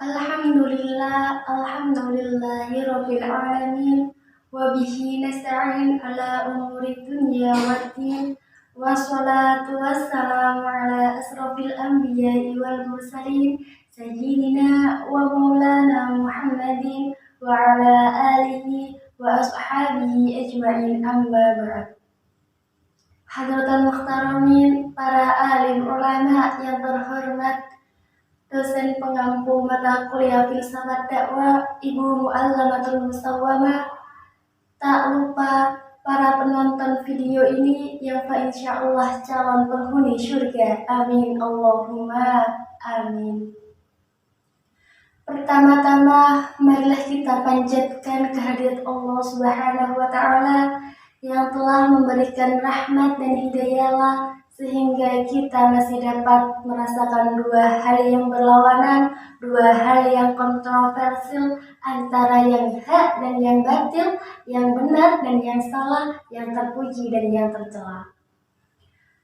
Alhamdulillahirabbil alamin wa bihi nasta'in ala umuri dunya waddin wassalatu wassalamu ala asrofil anbiya'i wal mursalin sayyidina wa maulana Muhammadin wa ala alihi wa ashabihi ajma'in amma ba'd. Hadratal muhtaramin, para alim ulama yang terhormat, dosen pengampu mata kuliah filsafat dakwah Ibu Mu'allamatul Musawwamah, tak lupa para penonton video ini yang insyaallah calon penghuni surga. Amin Allahumma amin. Pertama-tama marilah kita panjatkan kehadirat Allah Subhanahu wa taala yang telah memberikan rahmat dan hidayah sehingga kita masih dapat merasakan dua hal yang berlawanan, dua hal yang kontroversial antara yang hak dan yang batil, yang benar dan yang salah, yang terpuji dan yang tercela.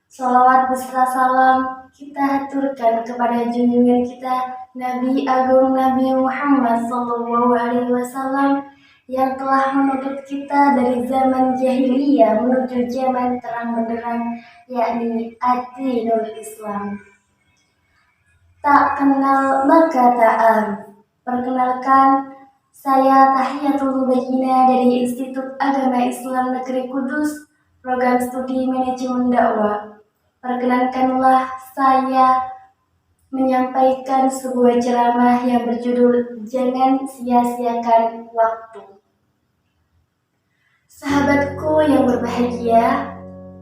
Sholawat beserta salam kita haturkan kepada junjungan kita Nabi Agung Nabi Muhammad SAW yang telah menuntut kita dari zaman jahiliyah menuju zaman terang benderang, yakni ad-dinul Islam. Tak kenal maka tak arif. Perkenalkan, saya Tahiyatul Mubayyinah dari Institut Agama Islam Negeri Kudus, Program Studi Manajemen Dakwah. Perkenankanlah saya menyampaikan sebuah ceramah yang berjudul Jangan Sia-siakan Waktu. Sahabatku yang berbahagia,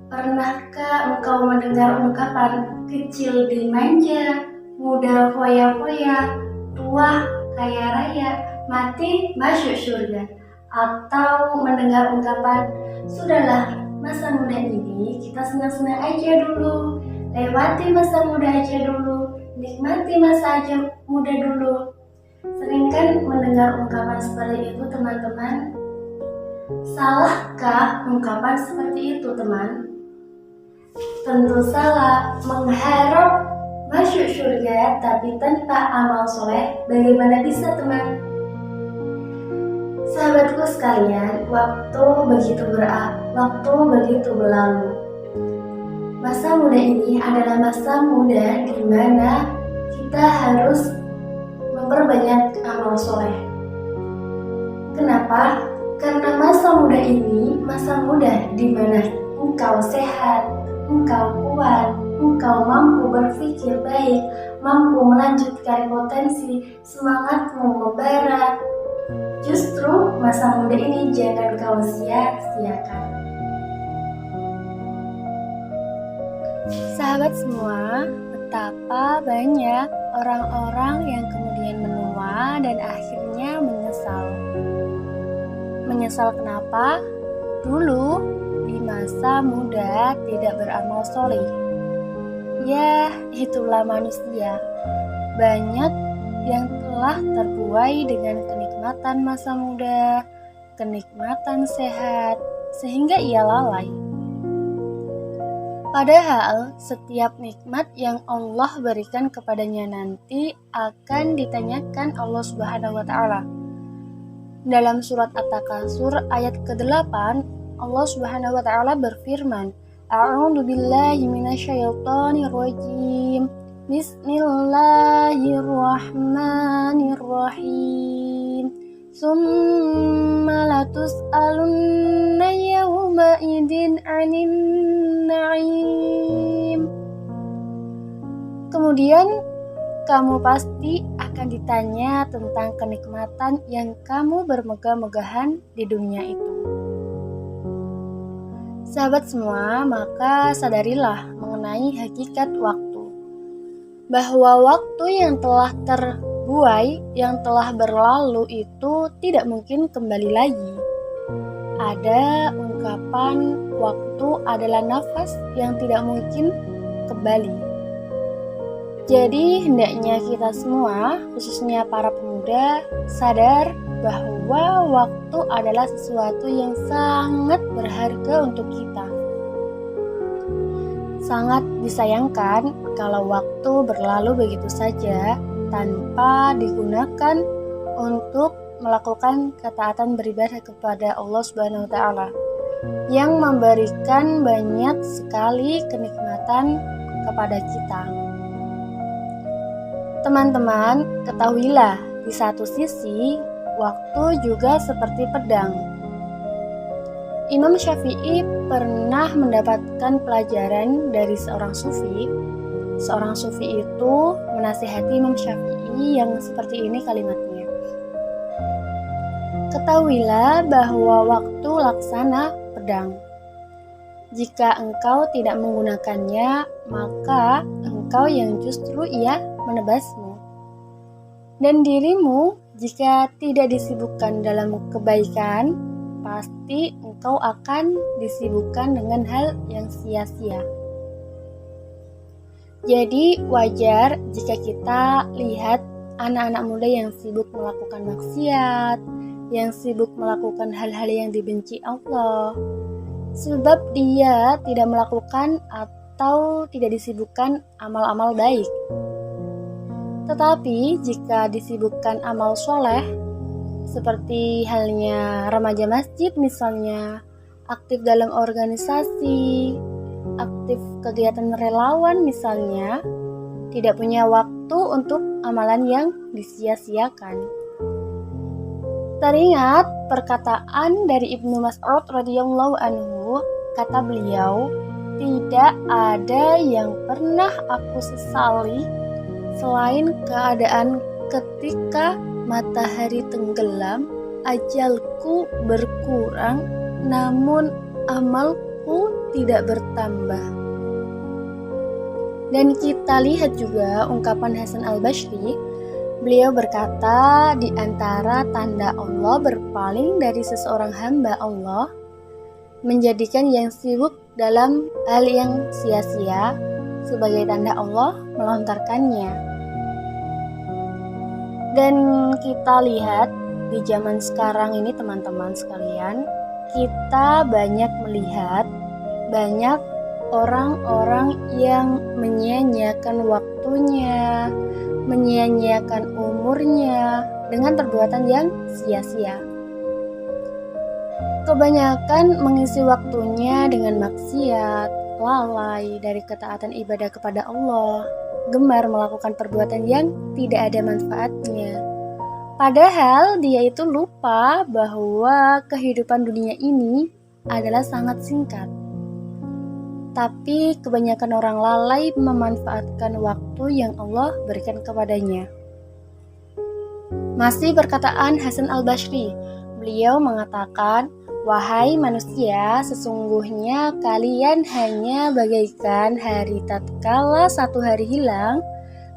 pernahkah engkau mendengar ungkapan kecil dimanja, muda foya-foya, tua kaya raya, mati masuk surga? Atau mendengar ungkapan, sudahlah, masa muda ini kita senang-senang aja dulu, lewati masa muda aja dulu, nikmati masa aja muda dulu. Sering kan mendengar ungkapan seperti itu, teman-teman? Salahkah ungkapan seperti itu, teman? Tentu salah. Mengharap masuk surga tapi tanpa amal soleh, bagaimana bisa, teman? Sahabatku sekalian, waktu begitu berlalu. Masa muda ini adalah masa muda di mana kita harus memperbanyak amal soleh. Kenapa? Karena masa muda ini masa muda di mana engkau sehat, engkau kuat, engkau mampu berpikir baik, mampu melanjutkan potensi, semangatmu membara. Justru masa muda ini jangan kau sia-siakan. Sahabat semua, betapa banyak orang-orang yang kemudian menua dan akhirnya menyesal. Menyesal kenapa? Dulu di masa muda tidak beramal soleh. Ya, itulah manusia. Banyak yang telah terbuai dengan kenikmatan masa muda, kenikmatan sehat, sehingga ia lalai. Padahal setiap nikmat yang Allah berikan kepadanya nanti akan ditanyakan Allah Subhanahu wa taala. Dalam surat At-Takasur ayat ke-8, Allah Subhanahu wa taala berfirman, A'udzu billahi minasyaitonir rajim. Bismillahirrahmanirrahim. Summa latus'alunna yawma idzin 'anin na'im. Kemudian kamu pasti akan ditanya tentang kenikmatan yang kamu bermegah-megahan di dunia itu. Sahabat semua, maka sadarilah mengenai hakikat waktu. Bahwa waktu yang telah terbuai, yang telah berlalu itu tidak mungkin kembali lagi. Ada ungkapan waktu adalah nafas yang tidak mungkin kembali. Jadi hendaknya kita semua, khususnya para pemuda, sadar bahwa waktu adalah sesuatu yang sangat berharga untuk kita. Sangat disayangkan kalau waktu berlalu begitu saja tanpa digunakan untuk melakukan ketaatan beribadah kepada Allah Subhanahu wa taala yang memberikan banyak sekali kenikmatan kepada kita. Teman-teman, ketahuilah di satu sisi waktu juga seperti pedang. Imam Syafi'i pernah mendapatkan pelajaran dari seorang sufi. Seorang sufi itu menasihati Imam Syafi'i yang seperti ini kalimatnya. Ketahuilah bahwa waktu laksana pedang. Jika engkau tidak menggunakannya, maka engkau yang justru ia menebasmu. Dan dirimu jika tidak disibukkan dalam kebaikan, pasti engkau akan disibukkan dengan hal yang sia-sia. Jadi wajar jika kita lihat anak-anak muda yang sibuk melakukan maksiat, yang sibuk melakukan hal-hal yang dibenci Allah, sebab dia tidak melakukan atau tidak disibukkan amal-amal baik. Tetapi jika disibukkan amal soleh, seperti halnya remaja masjid misalnya, aktif dalam organisasi, aktif kegiatan relawan misalnya, tidak punya waktu untuk amalan yang disia-siakan. Teringat perkataan dari Ibnu Mas'ud radhiyallahu anhu, kata beliau, tidak ada yang pernah aku sesali selain keadaan ketika matahari tenggelam, ajalku berkurang, namun amalku tidak bertambah. Dan kita lihat juga ungkapan Hasan al-Basri, beliau berkata, di antara tanda Allah berpaling dari seseorang hamba Allah, menjadikan yang sibuk dalam hal yang sia-sia sebagai tanda Allah melontarkannya. Dan kita lihat di zaman sekarang ini teman-teman sekalian, kita banyak melihat banyak orang-orang yang menyia-nyiakan waktunya, menyia-nyiakan umurnya dengan perbuatan yang sia-sia. Kebanyakan mengisi waktunya dengan maksiat, lalai dari ketaatan ibadah kepada Allah, gemar melakukan perbuatan yang tidak ada manfaatnya. Padahal dia itu lupa bahwa kehidupan dunia ini adalah sangat singkat. Tapi kebanyakan orang lalai memanfaatkan waktu yang Allah berikan kepadanya. Masih perkataan Hasan al-Basri, beliau mengatakan, wahai manusia, sesungguhnya kalian hanya bagaikan hari tatkala satu hari hilang,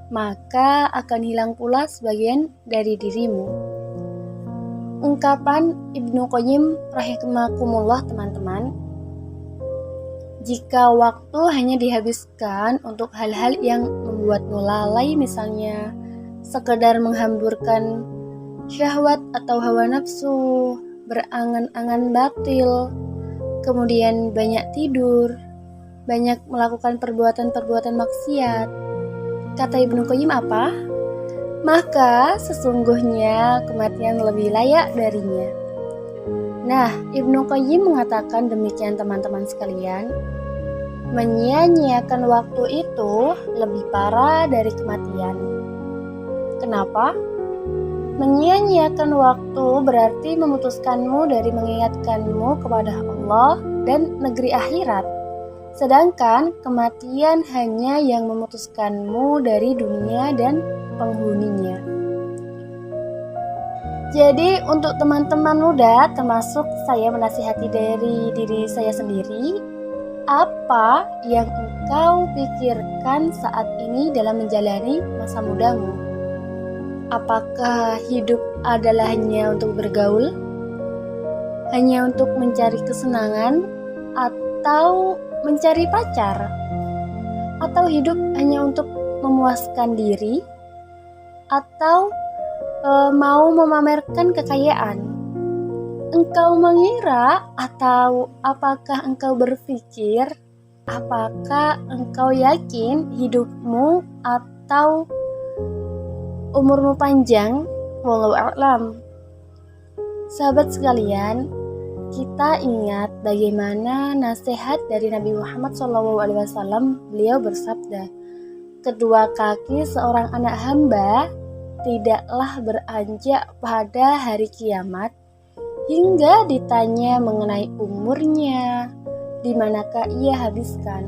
maka akan hilang pula sebagian dari dirimu. Ungkapan Ibnu Qayyim rahimakumullah teman-teman. Jika waktu hanya dihabiskan untuk hal-hal yang membuatmu lalai, misalnya sekedar menghamburkan syahwat atau hawa nafsu, berangan-angan batil, kemudian banyak tidur, banyak melakukan perbuatan-perbuatan maksiat, kata Ibnu Qayyim apa? Maka sesungguhnya kematian lebih layak darinya. Nah, Ibnu Qayyim mengatakan demikian teman-teman sekalian, menyia-nyiakan waktu itu lebih parah dari kematian. Kenapa? Menyia-nyiakan waktu berarti memutuskanmu dari mengingatkanmu kepada Allah dan negeri akhirat. Sedangkan kematian hanya yang memutuskanmu dari dunia dan penghuninya. Jadi untuk teman-teman muda, termasuk saya menasihati dari diri saya sendiri, apa yang engkau pikirkan saat ini dalam menjalani masa mudamu? Apakah hidup adalah hanya untuk bergaul? Hanya untuk mencari kesenangan? Atau mencari pacar? Atau hidup hanya untuk memuaskan diri? Atau mau memamerkan kekayaan? Engkau mengira atau apakah engkau berpikir? Apakah engkau yakin hidupmu atau umurmu panjang, walau a'lam. Sahabat sekalian, kita ingat bagaimana nasihat dari Nabi Muhammad SAW. Beliau bersabda, kedua kaki seorang anak hamba tidaklah beranjak pada hari kiamat hingga ditanya mengenai umurnya, di manakah ia habiskan,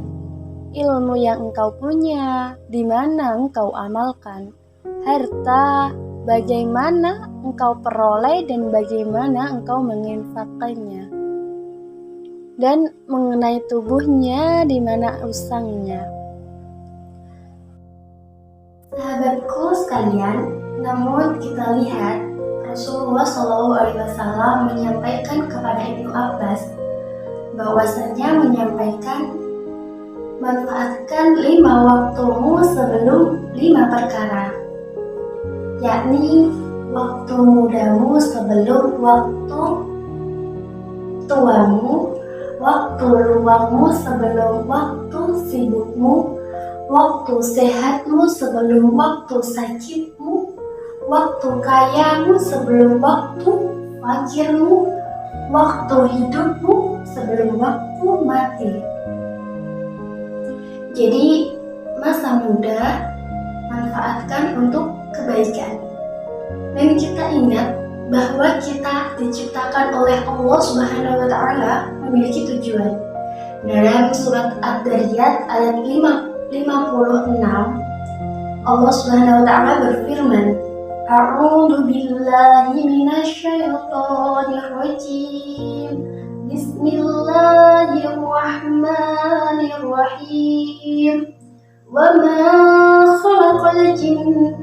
ilmu yang engkau punya, di mana engkau amalkan, harta, bagaimana engkau peroleh dan bagaimana engkau menginfakkannya, dan mengenai tubuhnya di mana usangnya. Sahabatku sekalian, namun kita lihat Rasulullah SAW menyampaikan kepada Ibnu Abbas bahwasanya menyampaikan manfaatkan 5 waktumu sebelum 5 perkara, yakni waktu mudamu sebelum waktu tuamu, waktu luangmu sebelum waktu sibukmu, waktu sehatmu sebelum waktu sakitmu, waktu kayamu sebelum waktu fakirmu, waktu hidupmu sebelum waktu mati. Jadi masa muda manfaatkan untuk kebaikan. Dan kita ingat bahwa kita diciptakan oleh Allah Subhanahu wa taala memiliki tujuan. Dalam surat Ad-Dariyat ayat 56, Allah Subhanahu wa taala berfirman, A'udzu billahi minasyaitonir rajim. Bismillahirrahmanirrahim. Wa ma khalaqal jinna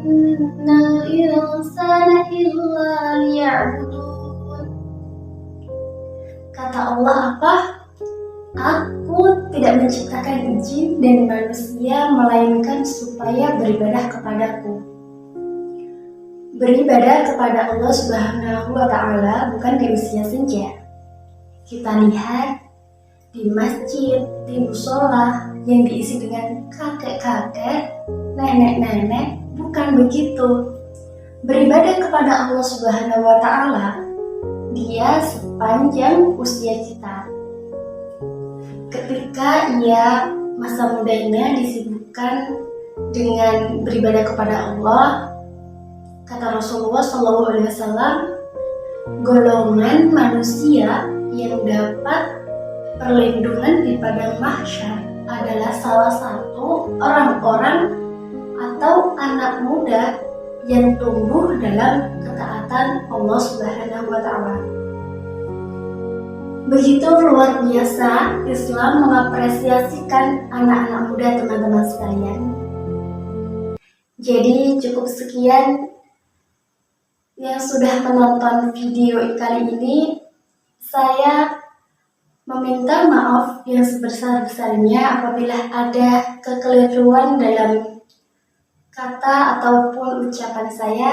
wal insana illa liya'budun. Kata Allah apa? Aku tidak menciptakan jin dan manusia melainkan supaya beribadah kepadaku. Beribadah kepada Allah Subhanahu wa taala bukan di usia senja. Kita lihat di masjid, di musola yang diisi dengan kakek-kakek, nenek-nenek, bukan begitu. Beribadah kepada Allah Subhanahu wa taala, dia sepanjang usia kita. Ketika ia masa mudanya disibukkan dengan beribadah kepada Allah, kata Rasulullah SAW, golongan manusia yang dapat perlindungan di padang mahsyar adalah salah satu orang-orang atau anak muda yang tumbuh dalam ketaatan Allah Subhanahu wa taala. Begitu luar biasa Islam mengapresiasikan anak-anak muda, teman-teman sekalian. Jadi cukup sekian yang sudah menonton video kali ini. Saya meminta maaf yang sebesar-besarnya apabila ada kekeliruan dalam kata ataupun ucapan saya.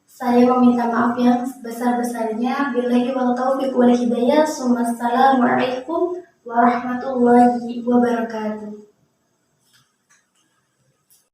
Saya meminta maaf yang sebesar-besarnya. Billahi wal taufiq wal hidayah. Assalamualaikum warahmatullahi wabarakatuh.